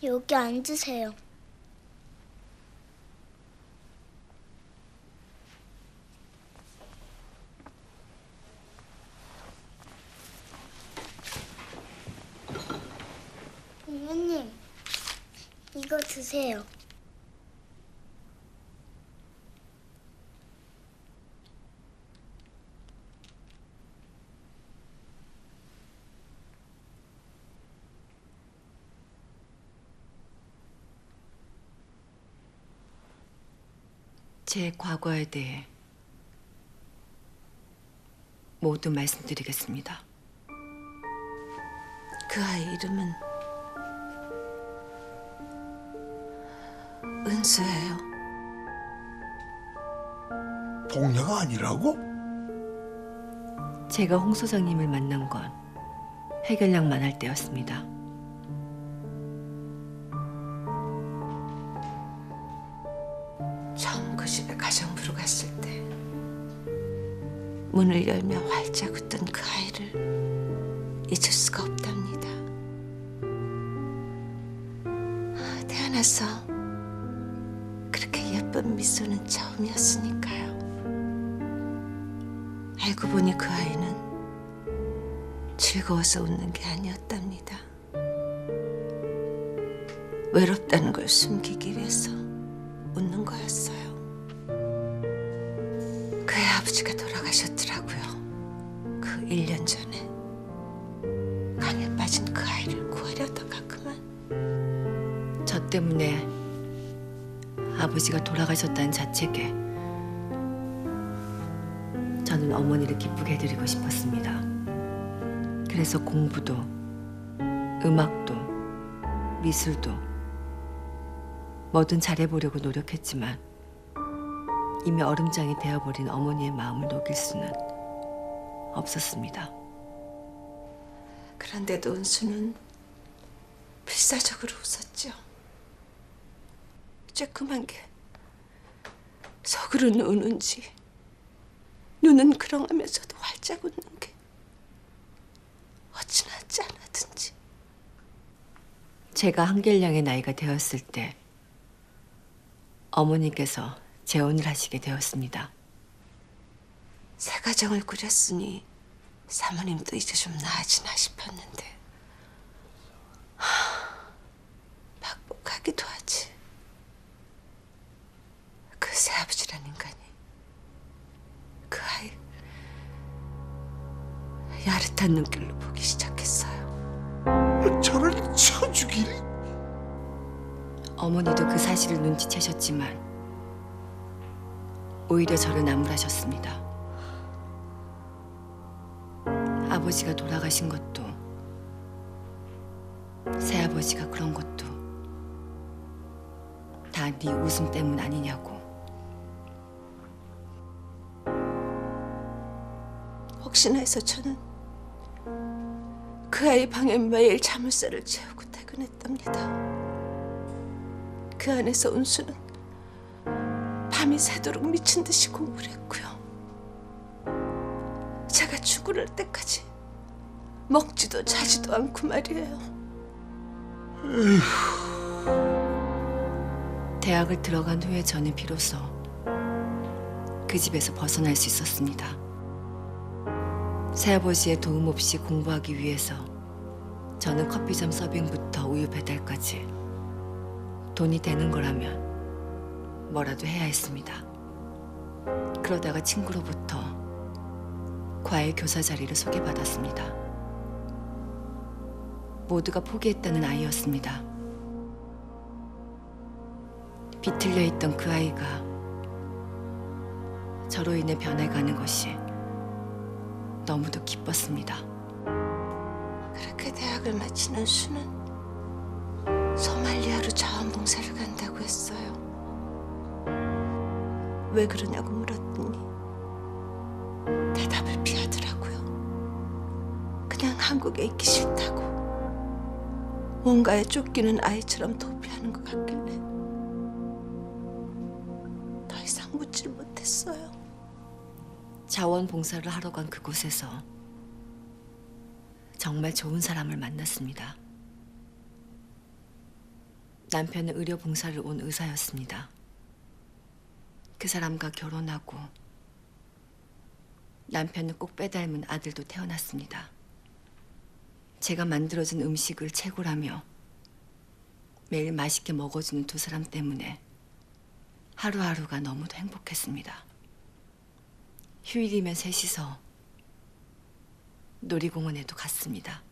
여기 앉으세요. 부모님, 이거 드세요. 제 과거에 대해 모두 말씀드리겠습니다. 그 아이 이름은 은수예요. 동네가 아니라고? 제가 홍 소장님을 만난 건 해결약만 할 때였습니다. 처음 그 집에 가정부로 갔을 때 문을 열며 활짝 웃던 그 아이를 잊을 수가 없답니다. 태어나서 그렇게 예쁜 미소는 처음이었으니까요. 알고 보니 그 아이는 즐거워서 웃는 게 아니었답니다. 외롭다는 걸 숨기기 위해서 웃는 거였어요. 그의 아버지가 돌아가셨더라고요. 그 1년 전에 강에 빠진 그 아이를 구하려다가 그만. 저 때문에 아버지가 돌아가셨다는 자책에 저는 어머니를 기쁘게 해드리고 싶었습니다. 그래서 공부도, 음악도, 미술도 뭐든 잘해보려고 노력했지만 이미 얼음장이 되어버린 어머니의 마음을 녹일 수는 없었습니다. 그런데도 은수는 필사적으로 웃었죠. 쬐끔한 게 속으로는 우는지 눈은 그렁하면서도 활짝 웃는 게 어찌나 짠하든지. 제가 한길량의 나이가 되었을 때 어머니께서 재혼을 하시게 되었습니다. 새 가정을 꾸렸으니 사모님도 이제 좀 나아지나 싶었는데 박복하기도 하지. 그 새아버지란 인간이 그 아이 야릇한 눈길로 보기 시작했어요. 저를 쳐 죽이니? 어머니도 그 사실을 눈치채셨지만 오히려 저를 나무라셨습니다. 아버지가 돌아가신 것도 새아버지가 그런 것도 다 네 웃음 때문 아니냐고. 혹시나 해서 저는 그 아이 방에 매일 자물쇠를 채우고 퇴근했답니다. 그 안에서 은수는 밤이 새도록 미친 듯이 공부를 했고요. 제가 죽을 때까지 먹지도 자지도 않고 말이에요. 대학을 들어간 후에 저는 비로소 그 집에서 벗어날 수 있었습니다. 새아버지의 도움 없이 공부하기 위해서 저는 커피점 서빙부터 우유 배달까지 돈이 되는 거라면 뭐라도 해야 했습니다. 그러다가 친구로부터 과외 교사 자리를 소개받았습니다. 모두가 포기했다는 아이였습니다. 비틀려 있던 그 아이가 저로 인해 변해가는 것이 너무도 기뻤습니다. 그렇게 대학을 마친 은수는 소말리아로 자원봉사를 간다고 했어요. 왜 그러냐고 물었더니 대답을 피하더라고요. 그냥 한국에 있기 싫다고. 뭔가에 쫓기는 아이처럼 도피하는 것 같길래 더 이상 묻질 못했어요. 자원봉사를 하러 간 그곳에서 정말 좋은 사람을 만났습니다. 남편은 의료 봉사를 온 의사였습니다. 그 사람과 결혼하고 남편은 꼭 빼닮은 아들도 태어났습니다. 제가 만들어준 음식을 최고라며 매일 맛있게 먹어주는 두 사람 때문에 하루하루가 너무도 행복했습니다. 휴일이면 셋이서 놀이공원에도 갔습니다.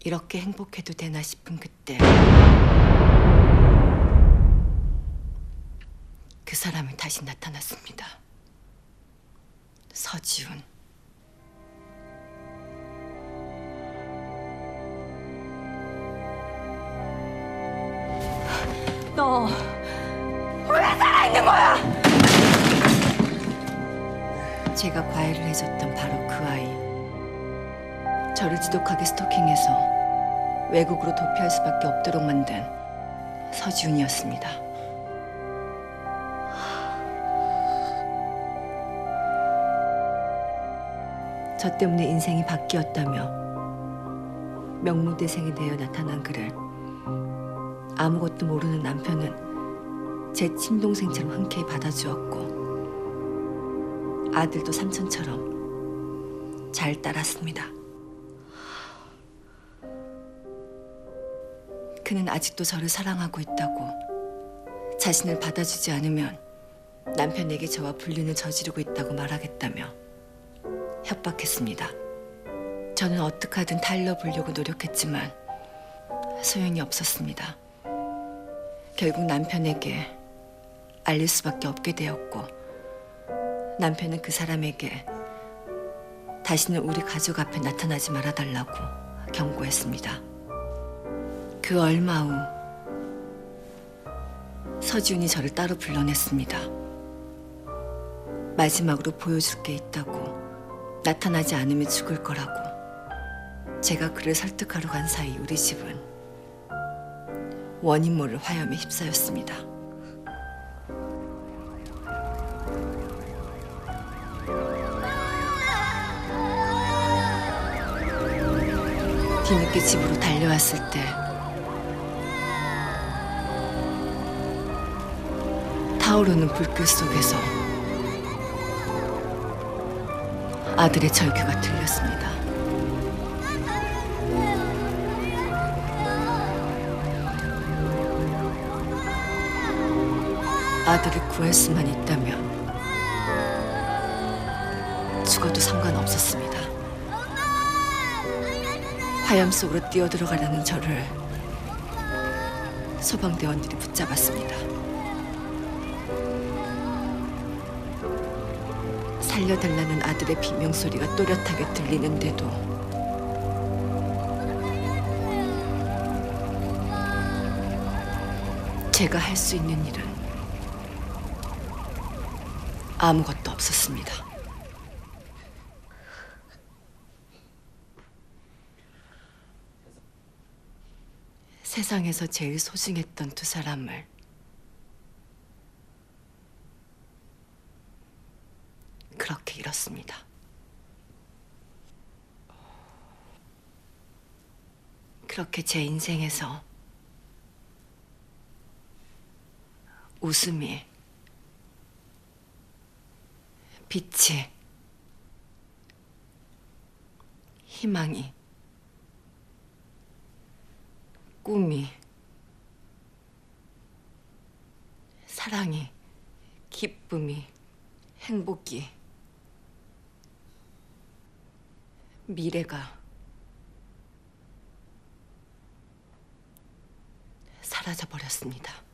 이렇게 행복해도 되나 싶은 그때 그 사람이 다시 나타났습니다. 서지훈. 너 왜 살아있는 거야? 제가 과외를 해줬던 바로 그 아이. 저를 지독하게 스토킹해서 외국으로 도피할 수밖에 없도록 만든 서지훈이었습니다. 저 때문에 인생이 바뀌었다며 명무대생이 되어 나타난 그를 아무것도 모르는 남편은 제 친동생처럼 흔쾌히 받아주었고 아들도 삼촌처럼 잘 따랐습니다. 그는 아직도 저를 사랑하고 있다고, 자신을 받아주지 않으면 남편에게 저와 불륜을 저지르고 있다고 말하겠다며 협박했습니다. 저는 어떻게 하든 달러보려고 노력했지만 소용이 없었습니다. 결국 남편에게 알릴 수밖에 없게 되었고, 남편은 그 사람에게 다시는 우리 가족 앞에 나타나지 말아달라고 경고했습니다. 그 얼마 후 서지훈이 저를 따로 불러냈습니다. 마지막으로 보여줄 게 있다고, 나타나지 않으면 죽을 거라고. 제가 그를 설득하러 간 사이 우리 집은 원인 모를 화염에 휩싸였습니다. 뒤늦게 집으로 달려왔을 때 타오르는 불길 속에서 아들의 절규가 들렸습니다. 아들을 구할 수만 있다면 죽어도 상관없었습니다. 화염 속으로 뛰어들어가려는 저를 소방대원들이 붙잡았습니다. 살려달라는 아들의 비명소리가 또렷하게 들리는데도 제가 할 수 있는 일은 아무것도 없었습니다. 세상에서 제일 소중했던 두 사람을 그렇게 잃었습니다. 그렇게 제 인생에서 웃음이, 빛이, 희망이, 꿈이, 사랑이, 기쁨이, 행복이, 미래가 사라져버렸습니다.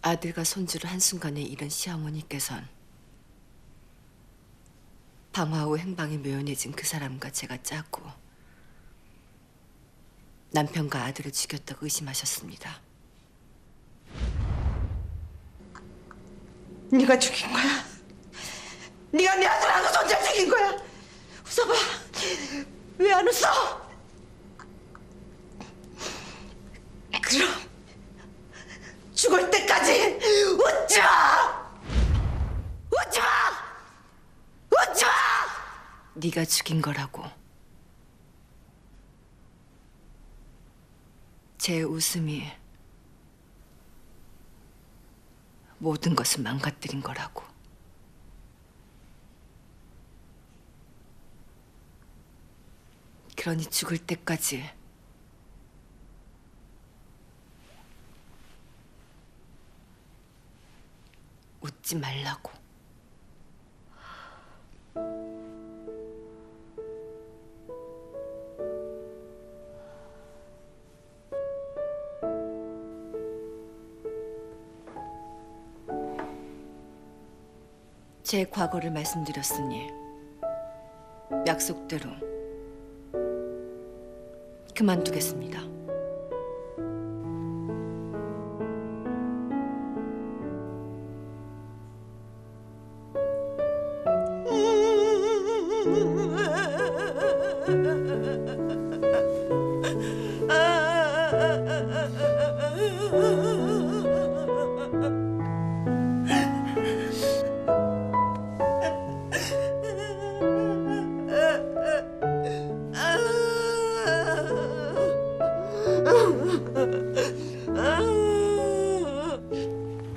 아들과 손주를 한순간에 잃은 시어머니께선 방화 후 행방이 묘연해진 그 사람과 제가 짰고 남편과 아들을 죽였다고 의심하셨습니다. 네가 죽인 거야. 네가 내 아들하고 손자 죽인 거야. 웃어봐. 왜 안 웃어? 그럼 죽을 때까지 웃지 마! 웃지 마! 웃지 마! 네가 죽인 거라고. 제 웃음이 모든 것을 망가뜨린 거라고. 그러니 죽을 때까지 웃지 말라고. 제 과거를 말씀드렸으니 약속대로 그만두겠습니다.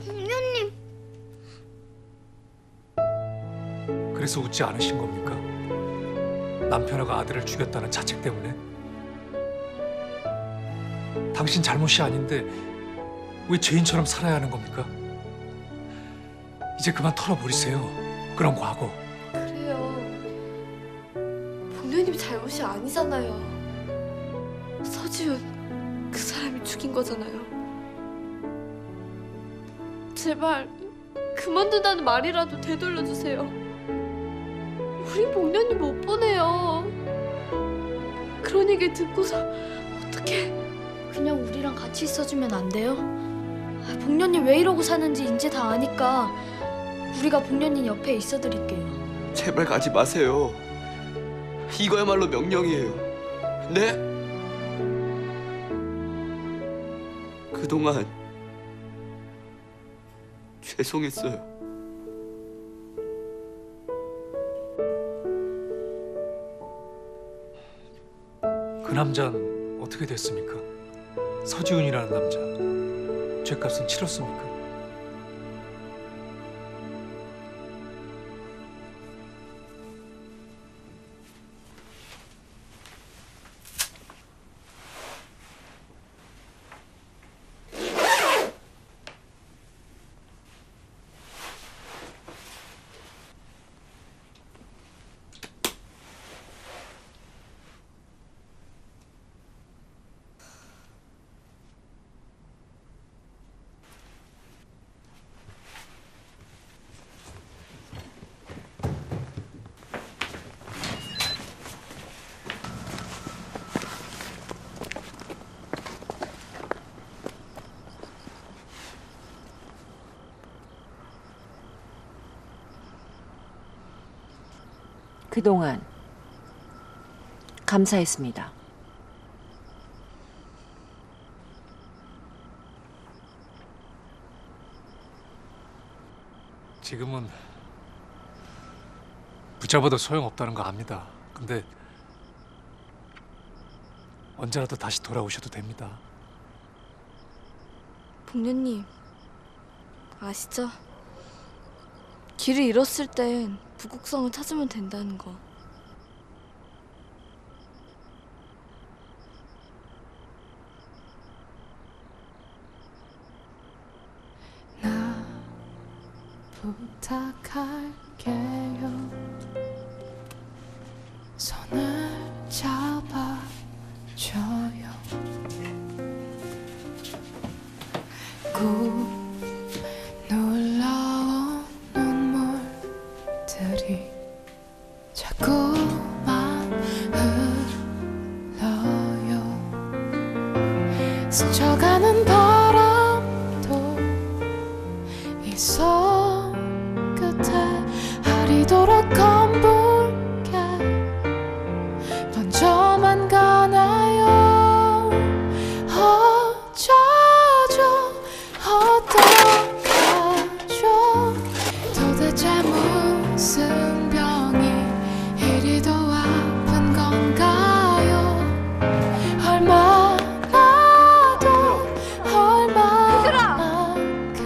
공녀님, 그래서 웃지 않으신 겁니까? 남편하고 아들을 죽였다는 자책 때문에? 당신 잘못이 아닌데 왜 죄인처럼 살아야 하는 겁니까? 이제 그만 털어버리세요. 그런 과거. 그래요. 복녀님 잘못이 아니잖아요. 서지훈 그 사람이 죽인 거잖아요. 제발 그만둔다는 말이라도 되돌려주세요. 우리 복녀님 못 보내요. 그런 얘기 듣고서 어떡해. 그냥 우리랑 같이 있어주면 안 돼요? 복녀님 왜 이러고 사는지 이제 다 아니까 우리가 복녀님 옆에 있어드릴게요. 제발 가지 마세요. 이거야말로 명령이에요. 네? 그동안 죄송했어요. 그 남자는 어떻게 됐습니까? 서지훈이라는 남자. 죗값은 치렀습니까? 그동안 감사했습니다. 지금은 붙잡아도 소용없다는 거 압니다. 근데 언제라도 다시 돌아오셔도 됩니다. 복녀님 아시죠? 길을 잃었을 땐 부국성을 찾으면 된다는 거. 나 부탁할게요. 손을 잡아줘요. 꾹 눌러온 눈물들이 자꾸만 흘러요. 스쳐가는 바람도 이 손 끝에 하리도록 검붉게 번져만 가나요? 어쩌죠 어떡하죠? 도대체 무슨 병이 이리도 아픈 건가요? 얼마나도 얼마만큼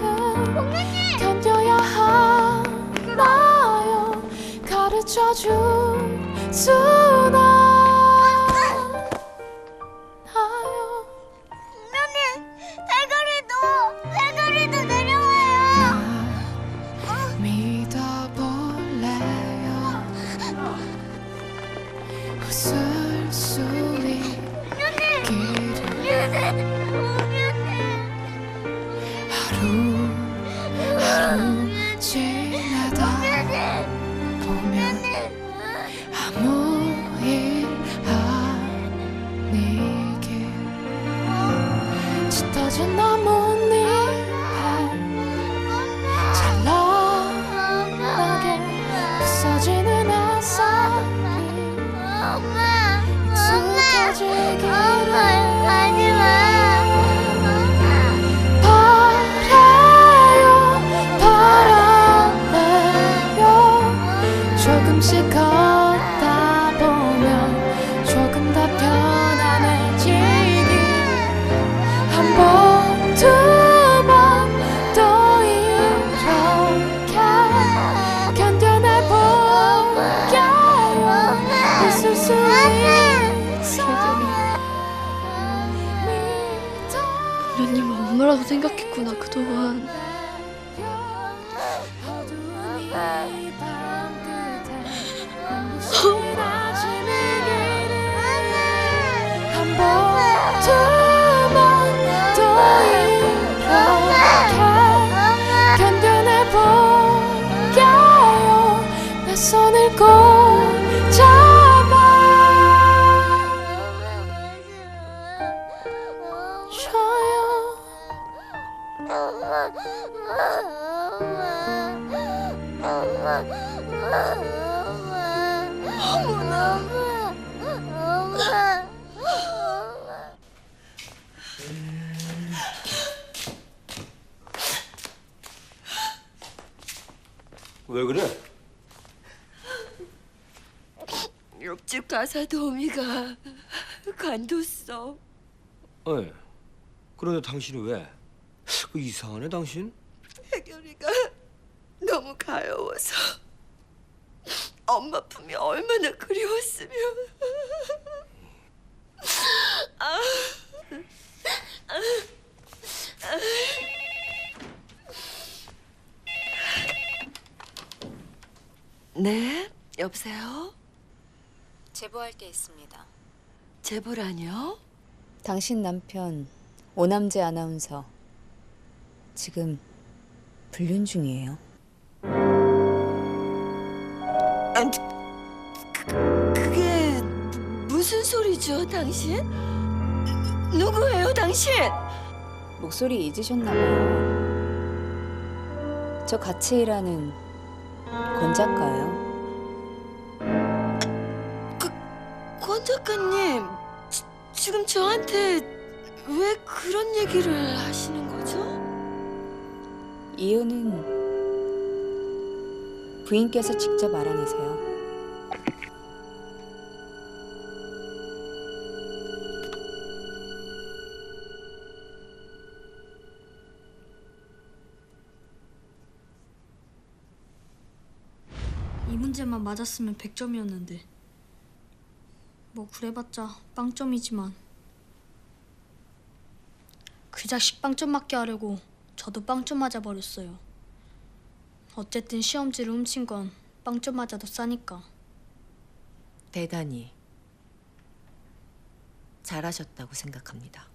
견뎌야 하나요? 가르쳐줄 수나 나요? 대가리도 내려와요. 믿어볼래요? 웃을 수 있기를 하루 지나다 보면 아무 일 아니길 짙어진 나뭇잎에 찬란하게 부서지는 햇살이 익숙해지기를 바래요 조금씩 걷다 보면 조금 더 편안해지길 한 번 두 번 또 이렇게 견뎌내볼게요 있을 수 있어 부모님은 엄마라고 생각했구나 그동안. 내 손을 꼭 잡아 줘요. 왜 그래? 옆집 가사 도우미가 관뒀어. 어이, 그런데 당신이 왜? 이상하네 당신? 혜결이가 너무 가여워서 엄마 품이 얼마나 그리웠으면. 네, 여보세요? 제보할 게 있습니다. 제보라뇨? 당신 남편 오남재 아나운서 지금 불륜 중이에요. 그게 무슨 소리죠, 당신? 누구예요, 당신? 목소리 잊으셨나 봐요. 저 같이 일하는 권 작가예요. 권 작가님, 지금 저한테 왜 그런 얘기를 하시는 거죠? 이유는 부인께서 직접 알아내세요. 이 문제만 맞았으면 100점이었는데 뭐 그래봤자 빵점이지만 그 자식 빵점 맞게 하려고 저도 빵점 맞아버렸어요. 어쨌든 시험지를 훔친 건 빵점 맞아도 싸니까. 대단히 잘하셨다고 생각합니다.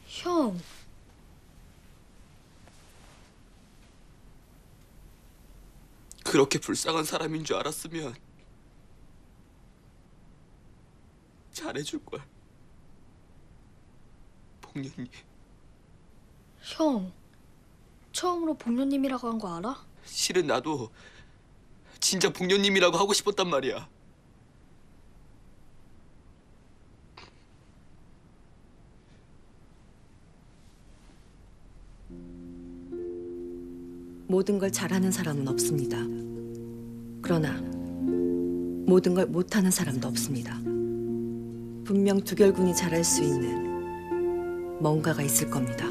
형, 그렇게 불쌍한 사람인 줄 알았으면 잘해줄 걸. 복년님. 형, 처음으로 복녀님이라고 한 거 알아? 실은 나도 진짜 복년님이라고 하고 싶었단 말이야. 모든 걸 잘하는 사람은 없습니다. 그러나 모든 걸 못하는 사람도 없습니다. 분명 두결군이 잘할 수 있는 뭔가가 있을 겁니다.